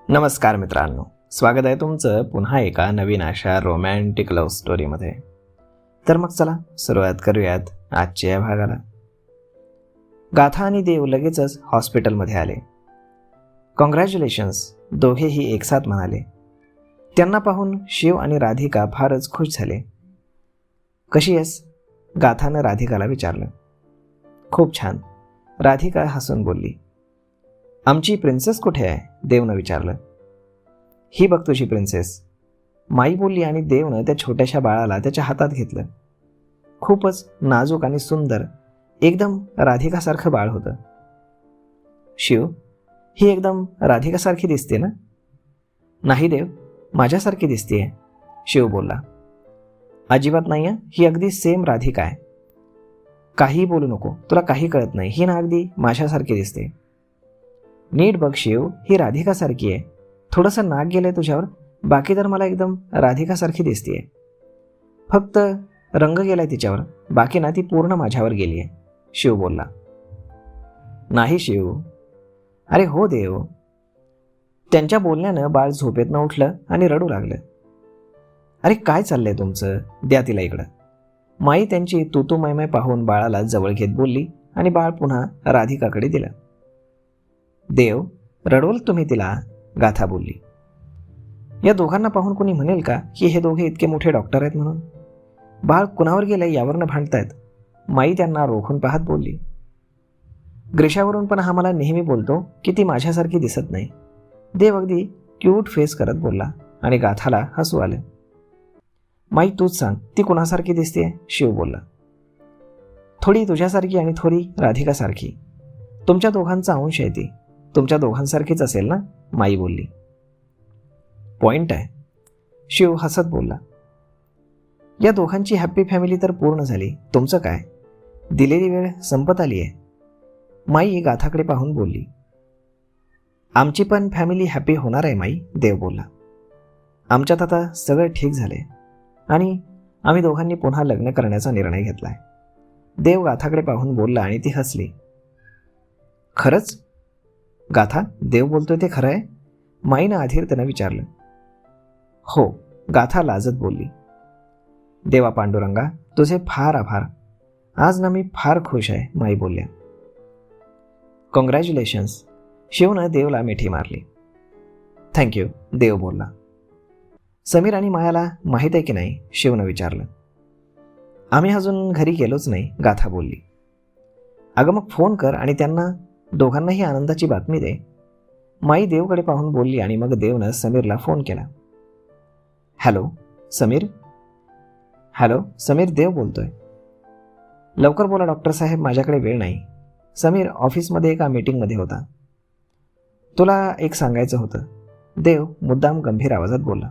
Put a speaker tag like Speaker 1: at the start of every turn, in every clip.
Speaker 1: नमस्कार मित्रांनो, स्वागत आहे तुमचं पुन्हा एका नवीन अशा रोमॅन्टिक लव्ह स्टोरीमध्ये. तर मग चला सुरुवात करूयात आजच्या या भागाला. गाथा आणि देव लगेचच हॉस्पिटलमध्ये आले. कॉंग्रॅच्युलेशन्स, दोघेही एकसाथ म्हणाले. त्यांना पाहून शिव आणि राधिका फारच खुश झाले. कशी आहेस? गाथानं राधिकाला विचारलं. खूप छान, राधिका हसून बोलली. आमची प्रिन्सेस कुठे आहे? देवनं विचारलं. ही बघ तुझी प्रिन्सेस, माई बोलली आणि देवनं त्या छोट्याशा बाळाला त्याच्या हातात घेतलं. खूपच नाजूक आणि सुंदर, एकदम राधिकासारखं बाळ होतं. शिव, ही एकदम राधिकासारखी दिसते ना? नाही देव, माझ्यासारखी दिसतेय, शिव बोलला. अजिबात नाही आहे, ही अगदी सेम राधिका आहे. काहीही बोलू नको, तुला काही कळत नाही. ही ना अगदी माझ्यासारखी दिसते. नीट बघ शिव, ही राधिकासारखी आहे. थोडंसं नाक गेलंय तुझ्यावर, बाकी तर मला एकदम राधिकासारखी दिसतीये. फक्त रंग गेलाय तिच्यावर, बाकी ना ती पूर्ण माझ्यावर गेली आहे, शिव बोलला. नाही शिव. अरे हो देव. त्यांच्या बोलण्यानं बाळ झोपेतनं उठलं आणि रडू लागलं. अरे काय चाललंय तुमचं? द्या तिला इकडं. माई त्यांची तुतू मैमै पाहून बाळाला जवळ घेत बोलली आणि बाळ पुन्हा राधिकाकडे दिलं. देव, रडवल तुम्ही तिला? गाथा बोलली. या दोघांना पाहून कोणी म्हणेल का की हे दोघे इतके मोठे डॉक्टर आहेत म्हणून? बाळ कुणावर गेलंय यावरनं भांडतायत, माई त्यांना रोखून पाहत बोलली. ग्रीशावरून पण हा मला नेहमी बोलतो की ती माझ्यासारखी दिसत नाही. देव अगदी क्यूट फेस करत बोलला आणि गाथाला हसू आलं. माई तूच सांग, ती कुणासारखी दिसते? शिव बोलला. थोडी तुझ्यासारखी आणि थोडी राधिकासारखी. तुमच्या दोघांचा अंश आहे ती. तुमच्या दोघांसारखीच असेल ना? माई बोलली. पॉइंट आहे, शिव हसत बोलला. या दोघांची हॅप्पी फॅमिली तर पूर्ण झाली. तुमचं काय? दिलेली वेळ संपत आली आहे, माई गाथाकडे पाहून बोलली. आमची पण फॅमिली हॅप्पी होणार आहे माई, देव बोलला. आमच्यात आता सगळं ठीक झालंय आणि आम्ही दोघांनी पुन्हा लग्न करण्याचा निर्णय घेतलाय, देव गाथाकडे पाहून बोलला आणि ती हसली. खरंच? गाथा, देव बोलतोय ते खरं आहे? माईनं अधीरतेनं विचारलं. हो, गाथा लाजत बोलली. देवा पांडुरंगा, तुझे फार आभार. आज ना मी फार खुश आहे, माई बोलल्या. कॉंग्रॅच्युलेशन्स, शिवनं देवला मिठी मारली. थँक्यू, देव बोलला. समीर आणि मायाला माहीत आहे की नाही? शिवनं विचारलं. आम्ही अजून घरी गेलोच नाही, गाथा बोलली. अगं मग फोन कर आणि त्यांना दोघांनाही आनंदाची बातमी दे, माई देवकडे पाहून बोलली आणि मग देवनं समीरला फोन केला. हॅलो समीर. हॅलो समीर, देव बोलतोय. लवकर बोला डॉक्टर साहेब, माझ्याकडे वेळ नाही. समीर ऑफिसमध्ये एका मीटिंगमध्ये होता. तुला एक सांगायचं होतं, देव मुद्दाम गंभीर आवाजात बोलला.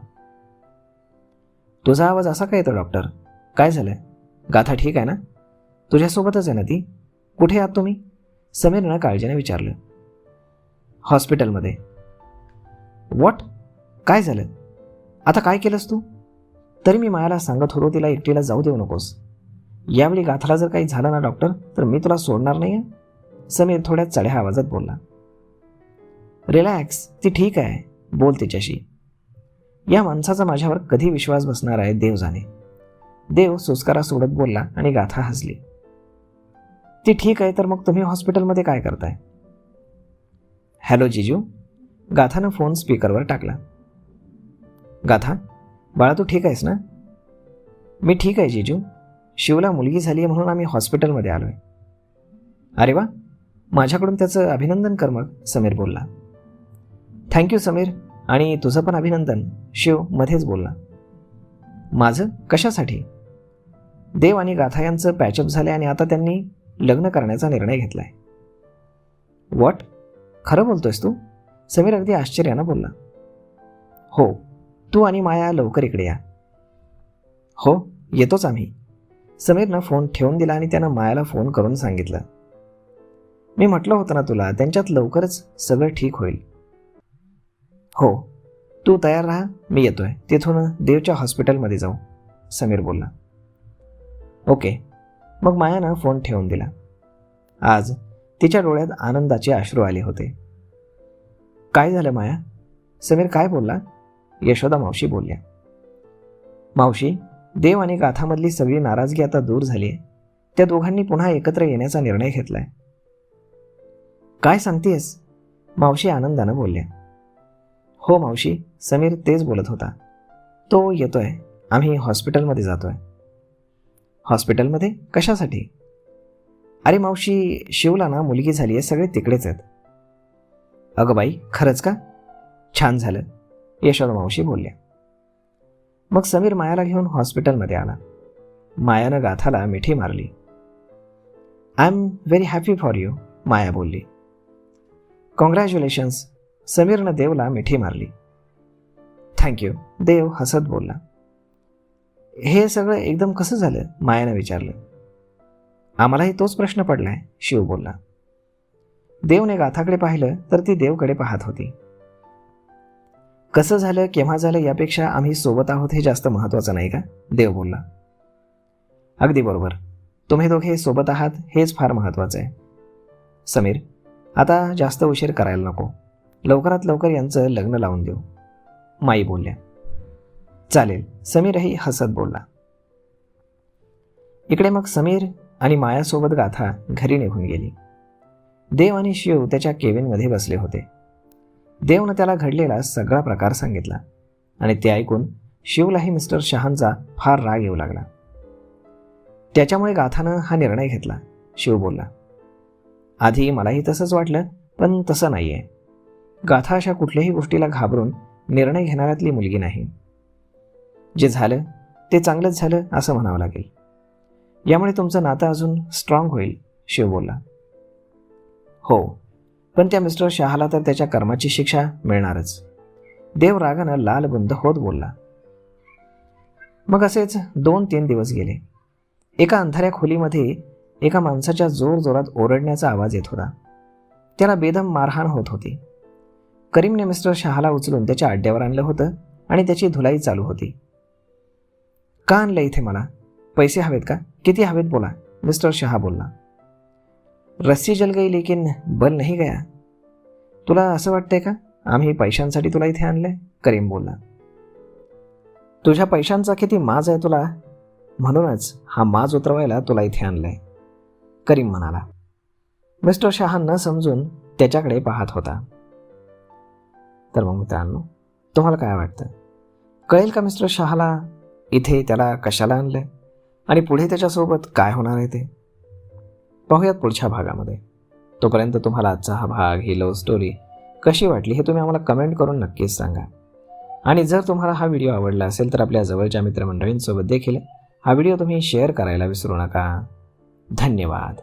Speaker 1: तुझा आवाज असा काय येतो डॉक्टर? काय झालं? गाथा ठीक आहे ना? तुझ्यासोबतच आहे ना ती? कुठे आहात तुम्ही? समीरनं काळजीने विचारलं. हॉस्पिटलमध्ये. व्हॉट? काय झालं? आता काय केलंस तू? तरी मी मायाला सांगत होतो तिला एकटीला जाऊ देऊ नकोस. यावेळी गाथाला जर काही झालं ना डॉक्टर, तर मी तुला सोडणार नाही आहे, समीर थोड्या चढ्या आवाजात बोलला. रिलॅक्स, ती ठीक आहे, बोल तिच्याशी. या माणसाचा माझ्यावर कधी विश्वास बसणार आहे देव जाणे, देव सुस्कारा सोडत बोलला आणि गाथा हसली. ती ठीक आहे, तर मग तुम्ही हॉस्पिटलमध्ये काय करताय? हॅलो जिजू. गाथानं फोन स्पीकरवर टाकला. गाथा, बाळा तू ठीक आहेस ना? मी ठीक आहे जिजू. शिवला मुलगी झाली आहे म्हणून आम्ही हॉस्पिटलमध्ये आलो आहे. अरे वा, माझ्याकडून त्याचं अभिनंदन कर मग, समीर बोलला. थँक्यू समीर, आणि तुझं पण अभिनंदन, शिव मध्येच बोलला. माझं कशासाठी? देव आणि गाथा यांचं पॅचअप झालं आणि आता त्यांनी लग्न करण्याचा निर्णय घेतलाय. व्हॉट? खरं बोलतोयस तू? समीर अगदी आश्चर्यानं बोलला. हो, तू आणि माया लवकर इकडे या. हो, येतोच आम्ही. समीरनं फोन ठेवून दिला आणि त्यानं मायाला फोन करून सांगितलं. मी म्हटलं होतं ना तुला, त्यांच्यात लवकरच सगळं ठीक होईल. हो, तू तयार राहा, मी येतोय. तिथून देवच्या हॉस्पिटलमध्ये जाऊ, समीर बोलला. ओके. मग मायानं फोन ठेवून दिला. आज तिच्या डोळ्यात आनंदाचे अश्रू आले होते. काय झालं माया? समीर काय बोलला? यशोदा मावशी बोलल्या. मावशी, देव आणि गाथामधली सगळी नाराजगी आता दूर झाली आहे. त्या दोघांनी पुन्हा एकत्र येण्याचा निर्णय घेतलाय. काय सांगतेस? मावशी आनंदानं बोलल्या. हो मावशी, समीर तेच बोलत होता. तो येतोय. आम्ही हॉस्पिटलमध्ये जातोय. हॉस्पिटलमध्ये? कशासाठी? अरे मावशी, शिवला ना मुलगी झाली आहे, सगळे तिकडेच आहेत. अगं बाई, खरंच का? छान झालं, यशोदा मावशी बोलल्या. मग समीर मायाला घेऊन हॉस्पिटलमध्ये आला. मायानं गाथाला मिठी मारली. I am very happy for you, Maya बोलली. कॉंग्रॅच्युलेशन्स, समीरनं देवला मिठी मारली. थँक्यू, देव हसत बोलला. हे सगळं एकदम कसं झालं? मायानं विचारलं. आम्हालाही तोच प्रश्न पडलाय, शिव बोलला. देवने गाथाकडे पाहिलं तर ती देवकडे पाहत होती. कसं झालं, केव्हा झालं यापेक्षा आम्ही सोबत आहोत हे जास्त महत्त्वाचं नाही का? देव बोलला. अगदी बरोबर, तुम्ही दोघे सोबत आहात हेच फार महत्त्वाचं आहे. समीर, आता जास्त उशीर करायला नको. लवकरात लवकर यांचं लग्न लावून देऊ, माई बोलल्या. चालेल, समीरही हसत बोलला. इकडे मग समीर आणि मायासोबत गाथा घरी निघून गेली. देव आणि शिव त्याच्या केबिनमध्ये बसले होते. देवनं त्याला घडलेला सगळा प्रकार सांगितला आणि ते ऐकून शिवलाही मिस्टर शहांचा फार राग येऊ लागला. त्याच्यामुळे गाथानं हा निर्णय घेतला, शिव बोलला. आधी मलाही तसंच वाटलं, पण तसं नाही आहे. गाथा अशा कुठल्याही गोष्टीला घाबरून निर्णय घेणाऱ्यातली मुलगी नाही. जे झालं ते चांगलंच झालं असं म्हणावं लागेल. यामुळे तुमचं नातं अजून स्ट्रॉंग होईल, शिव बोलला. हो, पण त्या मिस्टर शहाला तर त्याच्या कर्माची शिक्षा मिळणारच, देव रागानं लालबुंद होत बोलला. मग असेच 2-3 दिवस गेले. एका अंधाऱ्या खोलीमध्ये एका माणसाच्या जोरजोरात ओरडण्याचा आवाज येत होता. त्याला बेदम मारहाण होत होती. करीमने मिस्टर शहाला उचलून त्याच्या अड्ड्यावर आणलं होतं आणि त्याची धुलाई चालू होती. का आणलं इथे मला? पैसे हवेत का? किती हवेत बोला, मिस्टर शहा बोलला. रस्सी जल गई लेकिन बल नाही गया. तुला असं वाटतंय का आम्ही पैशांसाठी तुला इथे आणलंय? करीम बोलला. तुझ्या पैशांचा किती माज आहे तुला, म्हणूनच हा माज उतरवायला तुला इथे आणलंय, करीम म्हणाला. मिस्टर शहा न समजून त्याच्याकडे पाहत होता. तर मग मित्रांनो, तुम्हाला काय वाटतं? कळेल का मिस्टर शहाला इथे त्याला कशाला आणलंय आणि पुढे त्याच्यासोबत काय होणार आहे ते? पाहूयात पुढच्या भागामध्ये. तोपर्यंत तुम्हाला आजचा हा भाग, ही लव्ह स्टोरी कशी वाटली हे तुम्ही आम्हाला कमेंट करून नक्कीच सांगा. आणि जर तुम्हाला हा व्हिडिओ आवडला असेल तर आपल्या जवळच्या मित्रमंडळींसोबत देखील हा व्हिडिओ तुम्ही शेअर करायला विसरू नका. धन्यवाद.